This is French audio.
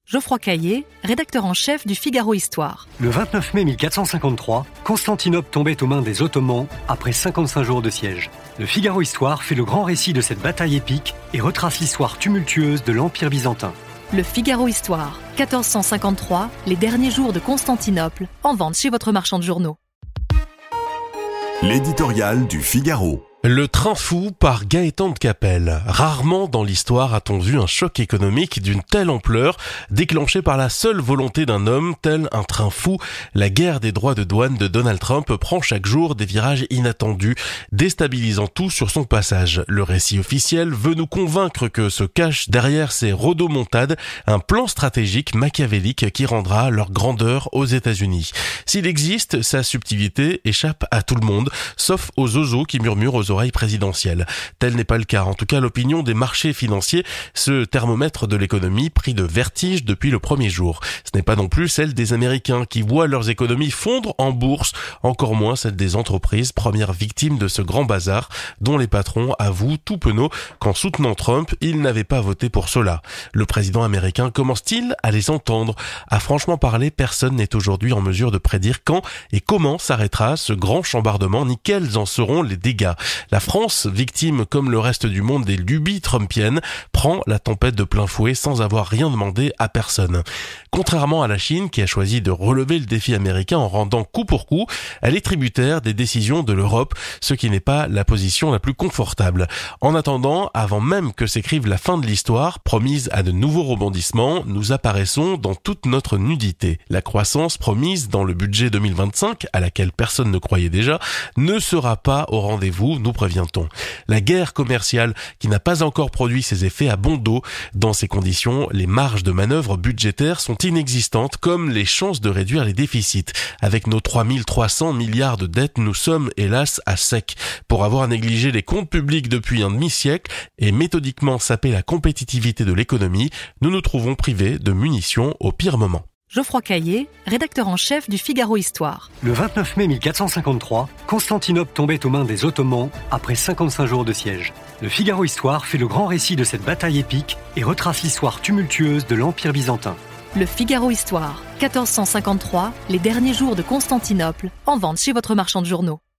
Geoffroy Caillé, rédacteur en chef du Figaro Histoire. Le 29 mai 1453, Constantinople tombait aux mains des Ottomans après 55 jours de siège. Le Figaro Histoire fait le grand récit de cette bataille épique et retrace l'histoire tumultueuse de l'Empire byzantin. Le Figaro Histoire, 1453, les derniers jours de Constantinople, en vente chez votre marchand de journaux. L'éditorial du Figaro. Le train fou par Gaëtan de Capelle. Rarement dans l'histoire a-t-on vu un choc économique d'une telle ampleur, déclenché par la seule volonté d'un homme, tel un train fou. La guerre des droits de douane de Donald Trump prend chaque jour des virages inattendus, déstabilisant tout sur son passage. Le récit officiel veut nous convaincre que se cache derrière ces rodomontades un plan stratégique machiavélique qui rendra leur grandeur aux États-Unis. S'il existe, sa subtilité échappe à tout le monde, sauf aux oiseaux qui murmurent aux oreilles présidentielles. Tel n'est pas le cas. En tout cas, l'opinion des marchés financiers, ce thermomètre de l'économie pris de vertige depuis le premier jour. Ce n'est pas non plus celle des Américains qui voient leurs économies fondre en bourse, encore moins celle des entreprises, premières victimes de ce grand bazar, dont les patrons avouent tout penaud qu'en soutenant Trump, ils n'avaient pas voté pour cela. Le président américain commence-t-il à les entendre? À franchement parler, personne n'est aujourd'hui en mesure de prédire quand et comment s'arrêtera ce grand chambardement, ni quels en seront les dégâts. La France, victime comme le reste du monde des lubies trumpiennes, prend la tempête de plein fouet sans avoir rien demandé à personne. Contrairement à la Chine, qui a choisi de relever le défi américain en rendant coup pour coup, elle est tributaire des décisions de l'Europe, ce qui n'est pas la position la plus confortable. En attendant, avant même que s'écrive la fin de l'histoire, promise à de nouveaux rebondissements, nous apparaissons dans toute notre nudité. La croissance promise dans le budget 2025, à laquelle personne ne croyait déjà, ne sera pas au rendez-vous, nous prévient-on. La guerre commerciale qui n'a pas encore produit ses effets à bon dos. Dans ces conditions, les marges de manœuvre budgétaires sont inexistantes, comme les chances de réduire les déficits. Avec nos 3300 milliards de dettes, nous sommes hélas à sec. Pour avoir négligé les comptes publics depuis un demi-siècle et méthodiquement sapé la compétitivité de l'économie, nous nous trouvons privés de munitions au pire moment. Geoffroy Caillé, rédacteur en chef du Figaro Histoire. Le 29 mai 1453, Constantinople tombait aux mains des Ottomans après 55 jours de siège. Le Figaro Histoire fait le grand récit de cette bataille épique et retrace l'histoire tumultueuse de l'Empire byzantin. Le Figaro Histoire, 1453, les derniers jours de Constantinople, en vente chez votre marchand de journaux.